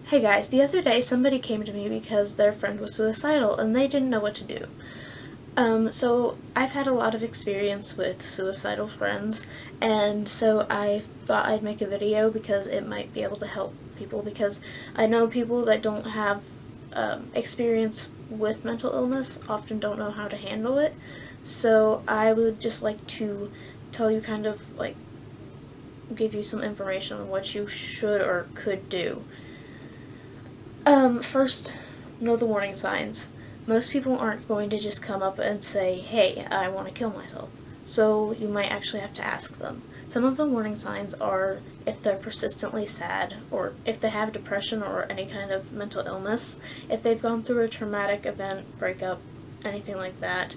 Hey guys, the other day somebody came to me because their friend was suicidal and they didn't know what to do. So I've had a lot of experience with suicidal friends, and so I thought I'd make a video because it might be able to help people, because I know people that don't have experience with mental illness often don't know how to handle it. So I would just like to tell you, kind of like give you some information on what you should or could do. First, know the warning signs. Most people aren't going to just come up and say, hey, I want to kill myself. So you might actually have to ask them. Some of the warning signs are if they're persistently sad, or if they have depression or any kind of mental illness, if they've gone through a traumatic event, breakup, anything like that,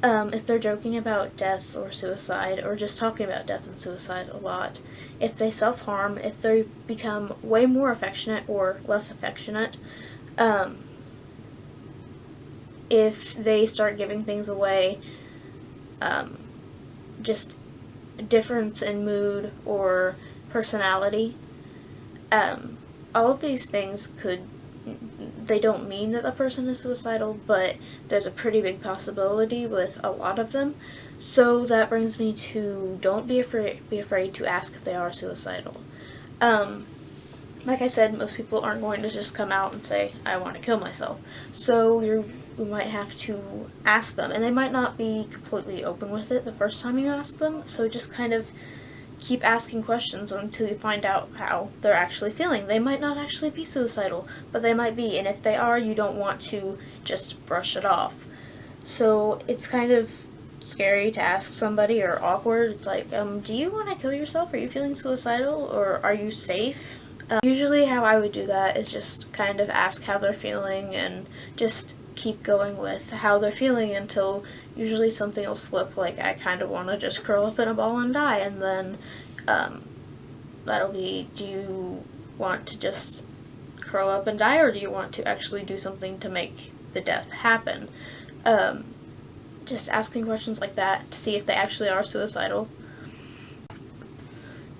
if they're joking about death or suicide, or just talking about death and suicide a lot, if they self-harm, if they become way more affectionate or less affectionate, if they start giving things away, just difference in mood or personality. All of these things they don't mean that the person is suicidal, but there's a pretty big possibility with a lot of them. So that brings me to, don't be afraid to ask if they are suicidal. Like I said, most people aren't going to just come out and say, I want to kill myself. So you might have to ask them, and they might not be completely open with it the first time you ask them, so just kind of keep asking questions until you find out how they're actually feeling. They might not actually be suicidal, but they might be, and if they are, you don't want to just brush it off. So it's kind of scary to ask somebody, or awkward. It's like, do you want to kill yourself? Are you feeling suicidal, or are you safe? Usually how I would do that is just kind of ask how they're feeling and just keep going with how they're feeling until usually something will slip, like I kind of want to just curl up in a ball and die, and then that'll be, do you want to just curl up and die, or do you want to actually do something to make the death happen? Just asking questions like that to see if they actually are suicidal.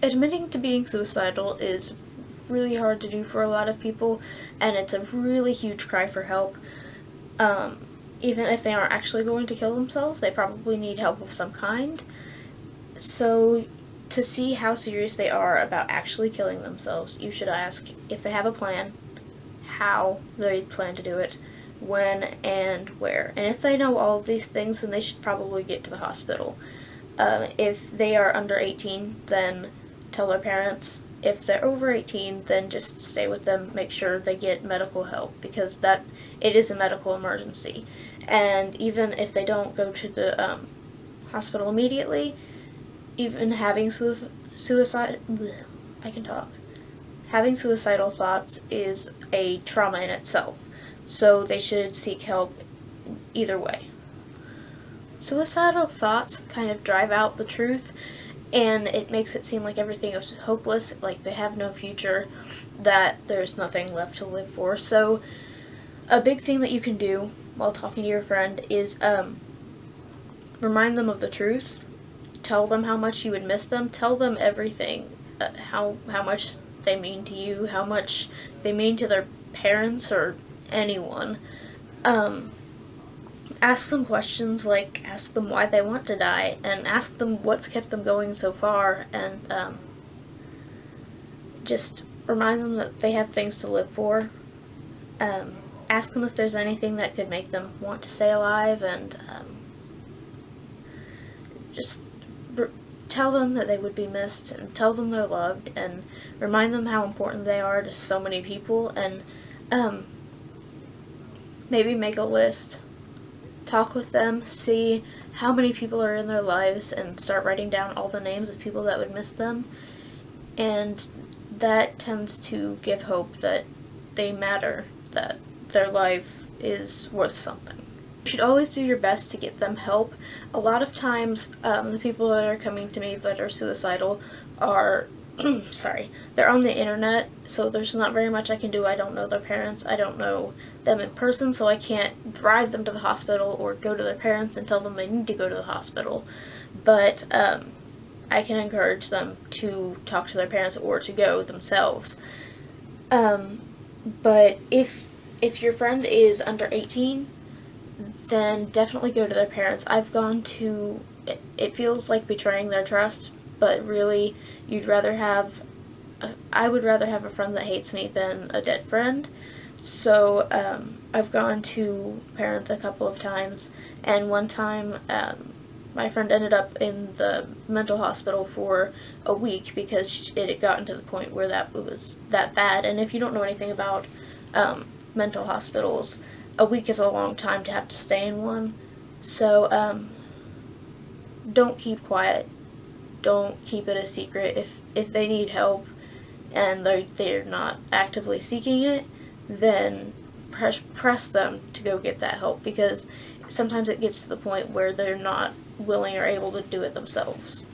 Admitting to being suicidal is really hard to do for a lot of people, and it's a really huge cry for help. Even if they aren't actually going to kill themselves, they probably need help of some kind. So to see how serious they are about actually killing themselves, you should ask if they have a plan, how they plan to do it, when and where. And if they know all of these things, then they should probably get to the hospital. If they are under 18, then tell their parents. If they're over 18, then just stay with them, make sure they get medical help, because it is a medical emergency. And even if they don't go to the hospital immediately, even having having suicidal thoughts is a trauma in itself, so they should seek help either way. Suicidal thoughts kind of drive out the truth, and it makes it seem like everything is hopeless, like they have no future, that there's nothing left to live for. So a big thing that you can do while talking to your friend is remind them of the truth. Tell them how much you would miss them. Tell them everything, how much they mean to you, how much they mean to their parents or anyone. Ask them questions, like ask them why they want to die, and ask them what's kept them going so far, and just remind them that they have things to live for. Ask them if there's anything that could make them want to stay alive, and just tell them that they would be missed, and tell them they're loved, and remind them how important they are to so many people, and maybe make a list. Talk with them, see how many people are in their lives, and start writing down all the names of people that would miss them. And that tends to give hope that they matter, that their life is worth something. You should always do your best to get them help. A lot of times, the people that are coming to me that are suicidal are they're on the internet, so there's not very much I can do. I don't know their parents, I don't know them in person, so I can't drive them to the hospital or go to their parents and tell them they need to go to the hospital. But I can encourage them to talk to their parents or to go themselves. But if your friend is under 18, then definitely go to their parents. I've gone to, it feels like betraying their trust, but really you'd rather have, I would rather have a friend that hates me than a dead friend. So I've gone to parents a couple of times, and one time my friend ended up in the mental hospital for a week because it had gotten to the point where that it was that bad. And if you don't know anything about mental hospitals, a week is a long time to have to stay in one. So don't keep quiet. Don't keep it a secret. If they need help and they're not actively seeking it, then press them to go get that help, because sometimes it gets to the point where they're not willing or able to do it themselves.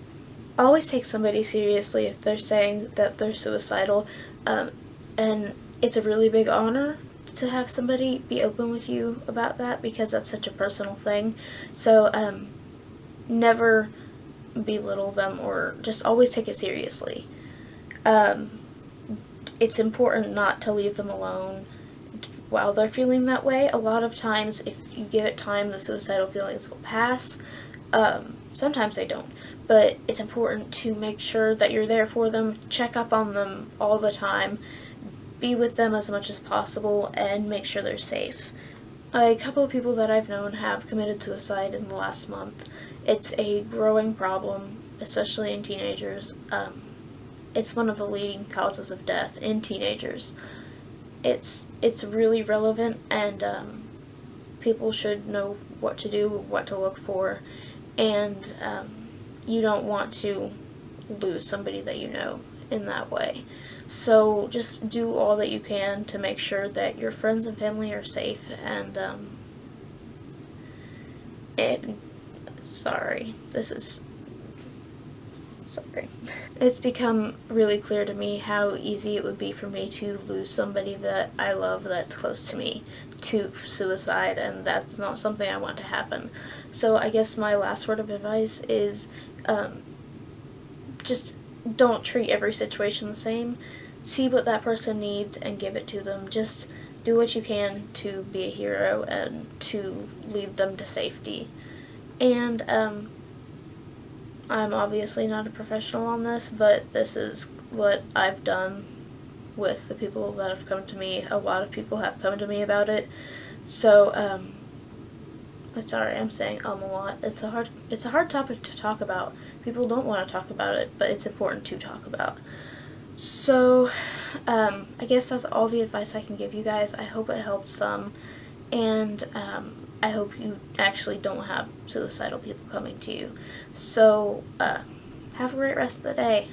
Always take somebody seriously if they're saying that they're suicidal, and it's a really big honor to have somebody be open with you about that, because that's such a personal thing. So never belittle them, or just always take it seriously. Um, it's important not to leave them alone while they're feeling that way. A lot of times, if you give it time, the suicidal feelings will pass. Sometimes they don't, but it's important to make sure that you're there for them, check up on them all the time, be with them as much as possible, and make sure they're safe. A couple of people that I've known have committed suicide in the last month. It's a growing problem, especially in teenagers. It's one of the leading causes of death in teenagers. It's really relevant, and people should know what to do, what to look for, and you don't want to lose somebody that you know in that way. So just do all that you can to make sure that your friends and family are safe. And sorry, this is sorry. It's become really clear to me how easy it would be for me to lose somebody that I love that's close to me to suicide, and that's not something I want to happen. So I guess my last word of advice is just don't treat every situation the same. See what that person needs and give it to them. Just do what you can to be a hero and to lead them to safety. And I'm obviously not a professional on this, but this is what I've done with the people that have come to me. A lot of people have come to me about it. So, sorry, I'm saying a lot. It's a hard topic to talk about. People don't want to talk about it, but it's important to talk about. So, I guess that's all the advice I can give you guys. I hope it helped some, and I hope you actually don't have suicidal people coming to you. So, have a great rest of the day.